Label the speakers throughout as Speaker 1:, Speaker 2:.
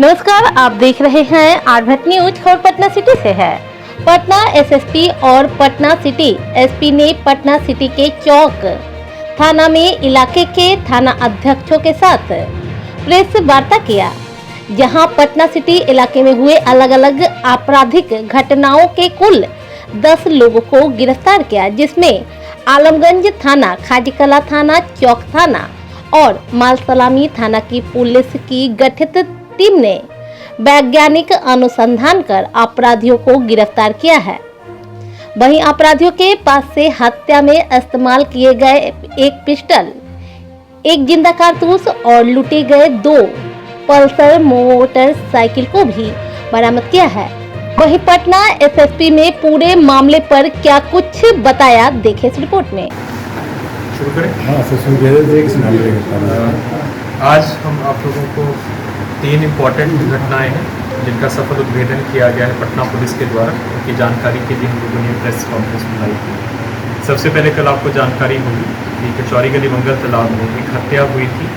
Speaker 1: नमस्कार, आप देख रहे हैं आरभट न्यूज और पटना सिटी से है। पटना एसएसपी और पटना सिटी एसपी ने पटना सिटी के चौक थाना में इलाके के थाना अध्यक्षों के साथ प्रेस वार्ता किया, जहां पटना सिटी इलाके में हुए अलग अलग आपराधिक घटनाओं के कुल 10 लोगों को गिरफ्तार किया, जिसमें आलमगंज थाना, खाजीकला थाना, चौक थाना और मालसलामी थाना की पुलिस की गठित टीम ने वैज्ञानिक अनुसंधान कर अपराधियों को गिरफ्तार किया है। वहीं अपराधियों के पास से हत्या में इस्तेमाल किए गए एक पिस्टल, एक जिंदा कारतूस और लूटे गए 2 पल्सर मोटरसाइकिल को भी बरामद किया है। वहीं पटना एसएसपी ने पूरे मामले पर क्या कुछ बताया, देखें इस रिपोर्ट में।
Speaker 2: शुरू करें? आज हम आप लोगों को 3 इम्पॉर्टेंट घटनाएं हैं जिनका सफल उद्भेदन किया गया है पटना पुलिस के द्वारा। उनकी जानकारी के लिए हम लोगों ने प्रेस कॉन्फ्रेंस बुलाई थी। सबसे पहले कल आपको जानकारी होगी कि कचौरी गली मंगल तालाब में एक हत्या हुई थी।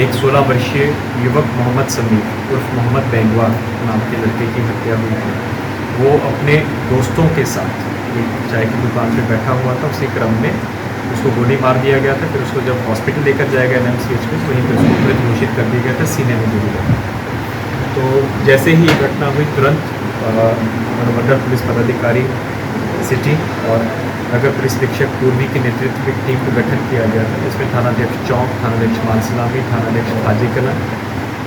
Speaker 2: एक 16 वर्षीय युवक मोहम्मद समीर उर्फ मोहम्मद बेंगवा नाम के लड़के की हत्या हुई थी। वो अपने दोस्तों के साथ एक चाय की दुकान पर बैठा हुआ था। उसी क्रम में उसको गोली मार दिया गया था। फिर उसको जब हॉस्पिटल लेकर जाया गया NMCH में, वहीं पर उसको मृत घोषित कर दिया गया था, सीने में गोली लगा। तो जैसे ही ये घटना हुई, तुरंत अनुमंडल पुलिस पदाधिकारी सिटी और नगर पुलिस अधीक्षक पूर्वी के नेतृत्व में टीम का गठन किया गया था। इसमें थानाध्यक्ष चौक, थानाध्यक्ष मालसलामी, थानाध्यक्ष खाजीकला,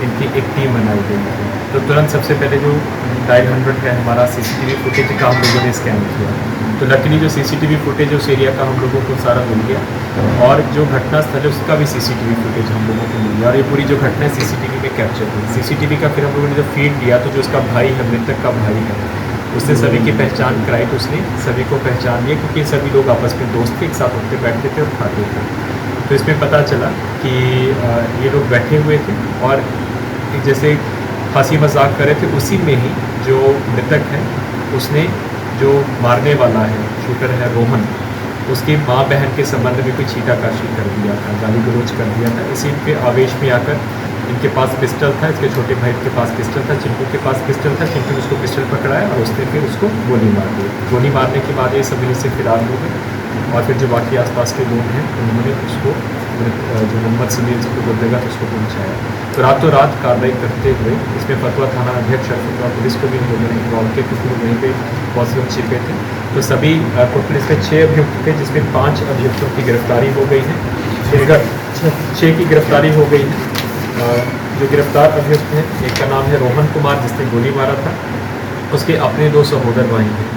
Speaker 2: इनकी एक टीम बनाई गई थी। तो तुरंत सबसे पहले जो डायल 100 है हमारा CCTV फुटेज का हम लोगों ने स्कैन किया। तो लकीली जो CCTV फुटेज उस एरिया का हम लोगों को सारा मिल गया, और जो घटना स्थल है उसका भी CCTV फुटेज हम लोगों को मिल गया। और ये पूरी जो घटना है CCTV में कैप्चर हुई। CCTV का फिर हम लोगों ने जब फीड दिया तो जो उसका भाई है, मृतक का भाई है, उसने सभी की पहचान कराई। तो उसने सभी को पहचान लिया, क्योंकि सभी लोग आपस में दोस्त थे, एक साथ उठते बैठते थे और खाते थे। तो इसमें पता चला कि ये लोग बैठे हुए थे और जैसे हंसी मजाक कर रहे थे। उसी में ही जो मृतक है उसने जो मारने वाला है, शूटर है रोहन, उसकी माँ बहन के संबंध में कोई छीटाकाशी कर दिया था, गाली गलौज कर दिया था। इसी के आवेश में आकर इनके पास पिस्टल था, इसके छोटे भाई के पास पिस्टल था, चिंटू के पास पिस्टल था। चिंटू ने उसको पिस्टल पकड़ाया और उसने फिर उसको गोली मार दी। गोली मारने के बाद ये सभी से फिरार हो गए। और फिर जो बाकी आसपास के लोग हैं उन्होंने उसको जो मोहम्मद समीर जिसको बोलेगा तो उसको पहुँचाया। तो रातों रात कार्रवाई करते हुए इसमें फतवा थाना अध्यक्ष और फतवा पुलिस को भी हम लोगों ने इन्वॉल्व किया, क्योंकि वहीं पे बहुत लोग छिपे थे। तो सभी पुलिस में 6 अभियुक्त थे, जिसमें 5 अभियुक्तों की गिरफ्तारी हो गई है। फिर 6 की गिरफ्तारी हो गई है। जो गिरफ्तार अभियुक्त हैं, एक का नाम है रोहन कुमार जिसने गोली मारा था। उसके अपने 2 सहोदर भाई हैं,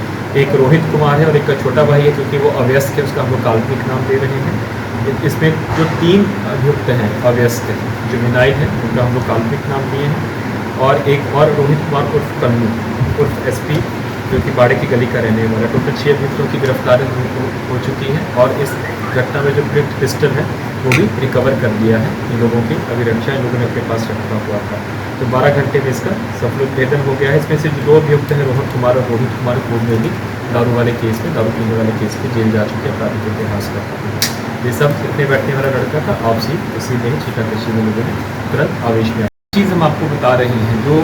Speaker 2: एक रोहित कुमार है और एक का छोटा भाई है, क्योंकि वो अव्यस्त है, उसका हम लोग काल्पनिक नाम दे रहे हैं। इसमें जो 3 अभियुक्त हैं अव्यस्त हैं, जो विनाइल हैं, उनका हम लोग काल्पनिक नाम दिए हैं। और एक और रोहित कुमार उर्फ कन्नू उर्फ SP, जो कि बाड़े की गली का रहने वाला। टोटल 6 अभियुक्तों की गिरफ्तारी हो चुकी है। और इस घटना में जो प्रयुक्त पिस्टल है वो भी रिकवर कर दिया है इन लोगों की अभिरक्षा इन लोगों ने अपने पास रखा हुआ था। तो 12 घंटे में इसका सफल उद्भेदन हो गया है। इसमें से जो 2 अभियुक्त हैं रोहन कुमार और रोहित कुमार, पूर्व में भी दारू वाले केस में, दारू पीने वाले केस में जेल जा चुके अपराधी के इतिहास का। ये सब इतने बैठने वाला लड़का था, आपसी उसी में छीटाकशी में लोगों ने तुरंत आवेश में। चीज़ हम आपको बता रहे हैं, जो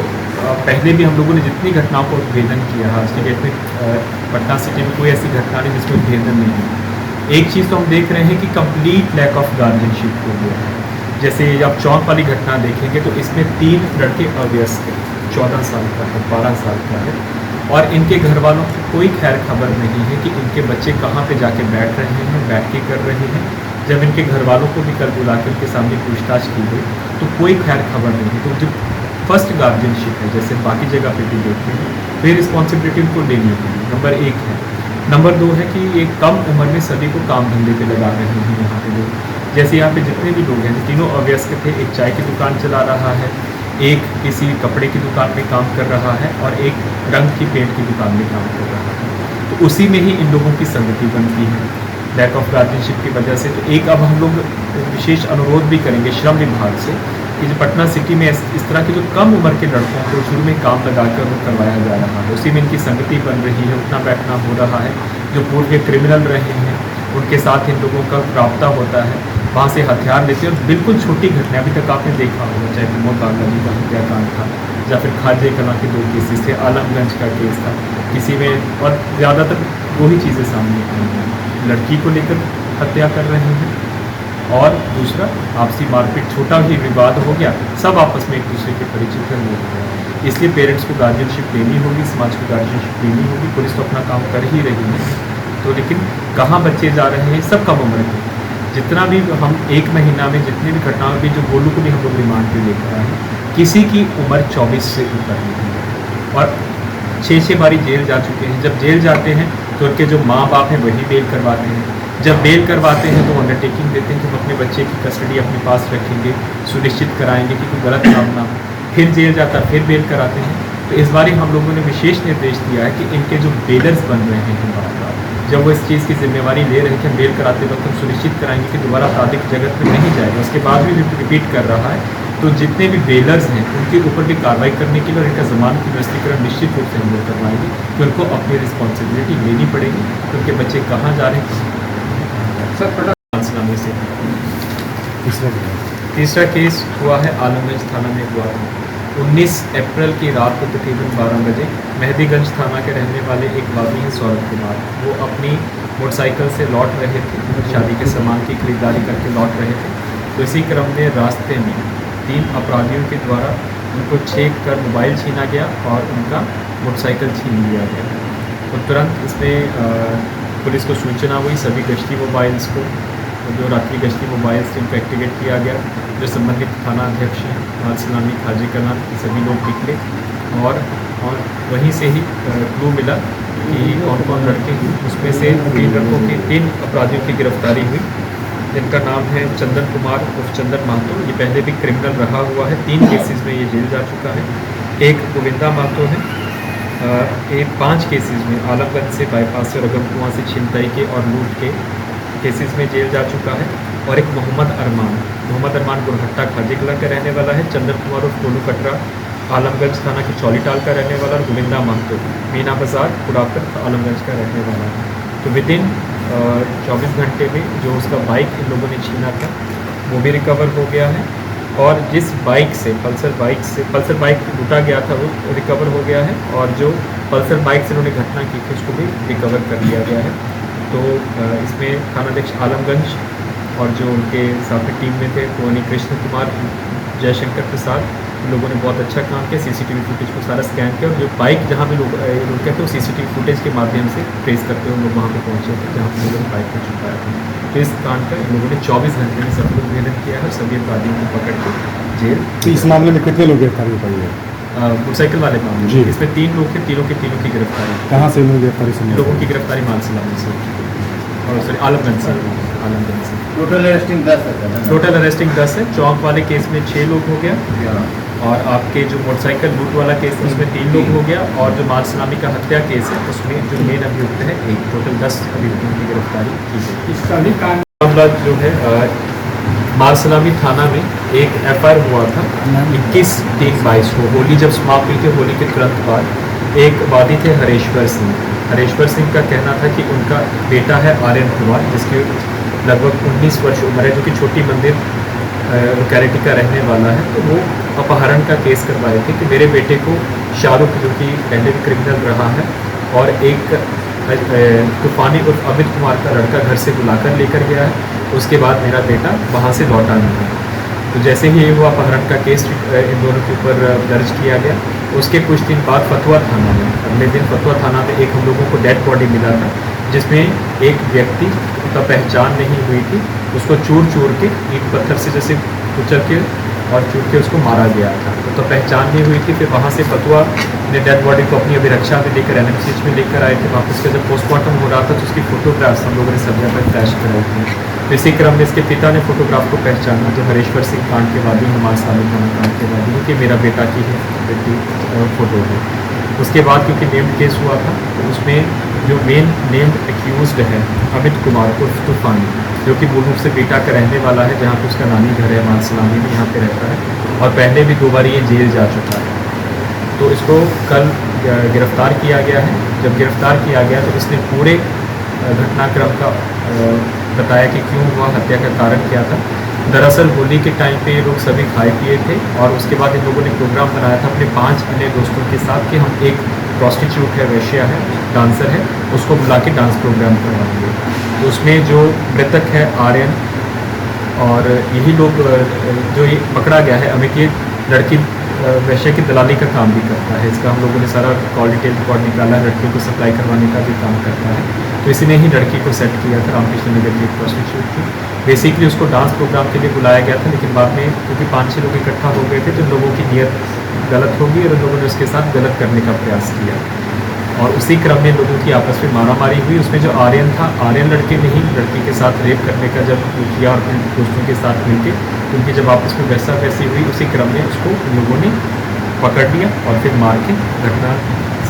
Speaker 2: पहले भी हम लोगों ने जितनी घटनाओं को उद्भेदन किया, आज की डेट में पटना सिटी में कोई ऐसी घटना नहीं जिसमें उद्भेदन नहीं है। एक चीज़ तो हम देख रहे हैं कि कंप्लीट लैक ऑफ गार्जियनशिप हो गया है। जैसे आप चौक वाली घटना देखेंगे तो इसमें 3 लड़के अव्यस्त हैं, 14 साल का है, 12 साल का है, और इनके घर वालों को कोई खैर खबर नहीं है कि इनके बच्चे कहाँ पे जाके बैठ रहे हैं, बैठ के कर रहे हैं। जब इनके घर वालों को भी कल बुला के उनके सामने पूछताछ की गई तो कोई खैर खबर नहीं है। तो जो फर्स्ट गार्जियनशिप है, जैसे बाकी जगह पे भी देखते हैं, फिर रिस्पॉन्सिबिलिटी उनको लेनी होगी, नंबर 1 है। नंबर 2 है कि ये कम उम्र में सभी को काम धंधे पे लगा रहे हैं यहाँ पे लोग। जैसे यहाँ पे जितने भी लोग हैं, तीनों अव्यस्त थे। एक चाय की दुकान चला रहा है, एक किसी कपड़े की दुकान में काम कर रहा है, और एक रंग की पेंट की दुकान में काम कर रहा है। तो उसी में ही इन लोगों की संगति बनती है लैक ऑफ गार्जियनशिप की वजह से। तो एक अब हम लोग विशेष अनुरोध भी करेंगे श्रम विभाग से कि जो पटना सिटी में इस तरह के जो कम उम्र के लड़कों को शुरू में काम लगाकर उनको करवाया जा रहा है, उसी में इनकी संगति बन रही है, उठना बैठना हो रहा है। जो पूर्व के क्रिमिनल रहे हैं उनके साथ इन लोगों का राब्ता होता है, वहाँ से हथियार लेते हैं। और बिल्कुल छोटी घटना अभी तक आपने देखा होगा, चाहे प्रमोद बागला जी का हत्याकांड था, या फिर खाजे कला के 2 केसेस थे, आलमगंज का केस था किसी में, और ज़्यादातर 2 ही चीज़ें सामने आई हैं। लड़की को लेकर हत्या कर रहे हैं और दूसरा आपसी मारपीट, छोटा ही विवाद हो गया, सब आपस में एक दूसरे के परिचित हैं, वो हो गया। इसलिए पेरेंट्स को गार्जियनशिप लेनी होगी, समाज को गार्जियनशिप लेनी होगी। पुलिस तो अपना काम कर ही रही है, तो लेकिन कहाँ बच्चे जा रहे हैं, सब कम उम्र के। जितना भी हम 1 महीना में जितनी भी घटनाओं में, जो गोलू को भी हम लोग रिमांड पे लेकर आए हैं, किसी की उम्र 24 से ऊपर नहीं है और 6-6 बारी जेल जा चुके हैं। जब जेल जाते हैं तो उनके जो माँ बाप हैं वही बेल करवाते हैं। जब बेल करवाते हैं तो अंडरटेकिंग देते हैं कि हम अपने बच्चे की कस्टडी अपने पास रखेंगे, सुनिश्चित कराएंगे कि कोई गलत काम ना हो। फिर जेल जाता, फिर बेल कराते हैं। तो इस बार हम लोगों ने विशेष निर्देश दिया है कि इनके जो बेलर्स बन रहे हैं बार-बार, जब वो इस चीज़ की जिम्मेवारी ले रहे हैं कि हम बेल कराते वक्त हम सुनिश्चित कराएंगे कि दोबारा आपराधिक जगत में नहीं जाएगा, उसके बाद भी रिपीट कर रहा है, तो जितने भी बेलर्स हैं उनके ऊपर भी कार्रवाई करने के लिए और इनका जमानत की व्यवस्थीकरण निश्चित रूप से हम लोग करवाएंगे कि उनको अपनी रिस्पॉन्सिबिलिटी लेनी पड़ेगी कि उनके बच्चे कहाँ जा रहे हैं। से तीसरा केस हुआ है आलमगंज थाना में हुआ था 19 अप्रैल की रात को तकरीबन 12 बजे। मेहदीगंज थाना के रहने वाले एक बाबी हैं सौरभ कुमार, वो अपनी मोटरसाइकिल से लौट रहे थे, शादी के सामान की खरीदारी करके लौट रहे थे। तो इसी क्रम में रास्ते में 3 अपराधियों के द्वारा उनको छेक कर मोबाइल छीना गया और उनका मोटरसाइकिल छीन लिया गया। तो तुरंत इसमें पुलिस को सूचना हुई, सभी गश्ती मोबाइल्स को, जो रात्रि गश्ती मोबाइल्स थे उनको एक्टिवेट किया गया। जो संबंधित थाना अध्यक्ष हैं मालसलामी, खाजे कलां, सभी लोग निकले और वहीं से ही क्लू मिला कि कौन कौन लड़के हैं। उसमें से 3 लड़कों की 3 अपराधियों की गिरफ्तारी हुई, जिनका नाम है चंदन कुमार उर्फ चंदन महतो। ये पहले भी क्रिमिनल रहा हुआ है, 3 केसेस में ये जेल जा चुका है। एक गोविंदा महतो है, ये 5 केसेस में आलमगंज से बाईपास से रगम कुआं से छिनतई के और लूट के केसेस में जेल जा चुका है। और एक मोहम्मद अरमान गुरहट्टा खाजे कला का रहने वाला है। चंदन कुमार उर्फ टोलू कटरा आलमगंज थाना के चौलीटाल का रहने वाला, और गोविंदा महतो मीना बाजार कुड़ाकर आलमगंज का रहने वाला है। तो विदिन 24 घंटे में जो उसका बाइक इन लोगों ने छीना था वो भी रिकवर हो गया है, और जिस बाइक से पल्सर बाइक लूटा गया था वो रिकवर हो गया है, और जो पल्सर बाइक से उन्होंने घटना की थी उसको भी रिकवर कर लिया गया है। तो इसमें थानाध्यक्ष आलमगंज और जो उनके साथ में टीम में थे टोनी कृष्ण कुमार, जयशंकर प्रसाद, इन लोगों ने बहुत अच्छा काम किया। सीसीटीवी फुटेज को सारा स्कैन किया, और जो बाइक जहाँ भी लोग रुके थे वो सीसीटीवी फुटेज के माध्यम से ट्रेस करते हुए लोग वहाँ पर पहुँचे थे जहाँ पर लोगों ने बाइक को छुपाया था। तो इस कांड का इन लोगों ने 24 घंटे में सफल उद्भेदन किया है, सभी अपराधियों को पकड़ के जेल।
Speaker 3: तो इस मामले में कितने लोग गिरफ्तारी हो पाई है?
Speaker 2: मोटरसाइकिल वाले मामले
Speaker 3: जी।
Speaker 2: इसमें 3 लोग थे, तीनों की गिरफ्तारी।
Speaker 3: कहाँ से इन्होंने गिरफ्तारी सुनी?
Speaker 2: लोगों की गिरफ्तारी मानसलामी से और सॉरी आलमगंज से।
Speaker 4: टोटल अरेस्टिंग 10 है।
Speaker 2: टोटल अरेस्टिंग 10 है। चौक वाले केस में 6 लोग हो गया, और आपके जो मोटरसाइकिल लूट वाला केस है उसमें 3 लोग हो गया, और जो मालसलामी का हत्या केस है उसमें जो मेन अभियुक्त है एक, टोटल 10 अभियुक्तों की गिरफ्तारी की गई।
Speaker 3: इसका भी कांड
Speaker 2: मामला जो है मालसलामी थाना में एक FIR हुआ था 21/3/22 को, होली जब समाप्त हुई थी, होली के तुरंत बाद एक वादी थे हरेश्वर सिंह का कहना था कि उनका बेटा है आर्यन कुमार, जिसकी लगभग 19 वर्ष उम्र है, जो कि छोटी मंदिर लोकेलिटी का रहने वाला है। तो वो अपहरण का केस करवाए थे कि मेरे बेटे को शाहरुख, जो कि पहले भी क्रिमिनल रहा है, और एक तूफानी उर्फ अमित कुमार का लड़का घर से बुलाकर लेकर गया है, उसके बाद मेरा बेटा वहाँ से लौटा नहीं है। तो जैसे ही ये हुआ अपहरण का केस इन दोनों के ऊपर दर्ज किया गया। उसके कुछ दिन बाद फतुहा थाना में, अगले दिन फतुहा थाना में एक हम लोगों को डेड बॉडी मिला था, जिसमें एक व्यक्ति का पहचान नहीं हुई थी, उसको चूर के ईंट पत्थर से जैसे कुचल के और चूर के उसको मारा गया था। तो पहचान नहीं हुई थी। फिर वहाँ से फतुहा ने डेड बॉडी को अपनी अभिरक्षा में लेकर NMCH में लेकर आए थे। वापस का जब पोस्टमार्टम हो रहा था तो उसकी फ़ोटोग्राफ्स हम लोगों ने सब जगह फ्लैश कराई थी। तो इसी क्रम में इसके पिता ने फोटोग्राफ को पहचाना, जो हरेश्वर सिंह कांड के वादी है, मालसलामी कांड के वादी है, कि मेरा बेटा की है फ़ोटो है। उसके बाद क्योंकि नेम्ड केस हुआ था, तो उसमें जो मेन नेम्ड एक्यूज्ड है अमित कुमार उर्फ तूफानी, जो कि मूल रूप से बेटा का रहने वाला है, जहाँ पे उसका नानी घर है मालसलामी में, यहाँ पे रहता है, और पहले भी 2 बार ये जेल जा चुका है। तो इसको कल गिरफ्तार किया गया है। जब गिरफ्तार किया गया तो इसने पूरे घटनाक्रम का बताया कि क्यों हुआ, हत्या का कारण क्या था। दरअसल होली के टाइम पे ये लोग सभी खाए पिए थे और उसके बाद इन लोगों ने प्रोग्राम बनाया था अपने 5 अन्य दोस्तों के साथ कि हम एक प्रॉस्टिट्यूट है, वैश्या है, डांसर है, उसको बुला के डांस प्रोग्राम करवाएंगे। तो उसमें जो मृतक है आर्यन और यही लोग जो ये पकड़ा गया है, अमित, ये लड़की वैश्या की दलाली का काम भी करता है। इसका हम लोगों ने सारा कॉल डिटेल रिकॉर्ड निकाला, लड़कियों को सप्लाई करवाने का भी काम करता है। तो इसी ने ही लड़की को सेट किया था, रामकृष्ण नगर की एक प्रॉस्टिट्यूट थी। बेसिकली उसको डांस प्रोग्राम के लिए बुलाया गया था, लेकिन बाद में क्योंकि 5-6 लोग इकट्ठा हो गए थे तो इन लोगों की नीयत गलत होगी और इन लोगों ने उसके साथ गलत करने का प्रयास किया और उसी क्रम में लोगों की आपस में मारामारी हुई। उसमें जो आर्यन था, आर्यन लड़के ने ही लड़की के साथ रेप करने का जब किया और अपने दोस्तों के साथ मिलकर, तो उनकी जब आपस में वैसा वैसी हुई, उसी क्रम में उसको उन लोगों ने पकड़ लिया और फिर मार के घटना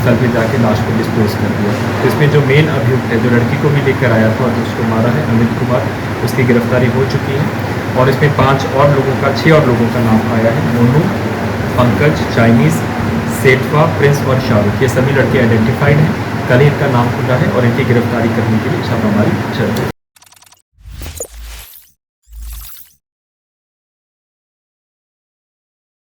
Speaker 2: स्थल पे जाके लाश को डिस्पोज कर दिया। तो इसमें जो मेन अभियुक्त है, जो लड़की को भी लेकर आया था और जो उसको मारा है, अमित कुमार, उसकी गिरफ्तारी हो चुकी है और इसमें 6 और लोगों का नाम आया है। मोनू, पंकज, चाइनीज़, सेठवा, प्रिंस और शाहरुख, ये सभी लड़के आइडेंटिफाइड हैं। कल ही इनका नाम खुला है और इनकी गिरफ्तारी करने के लिए छापामारी चल रही है।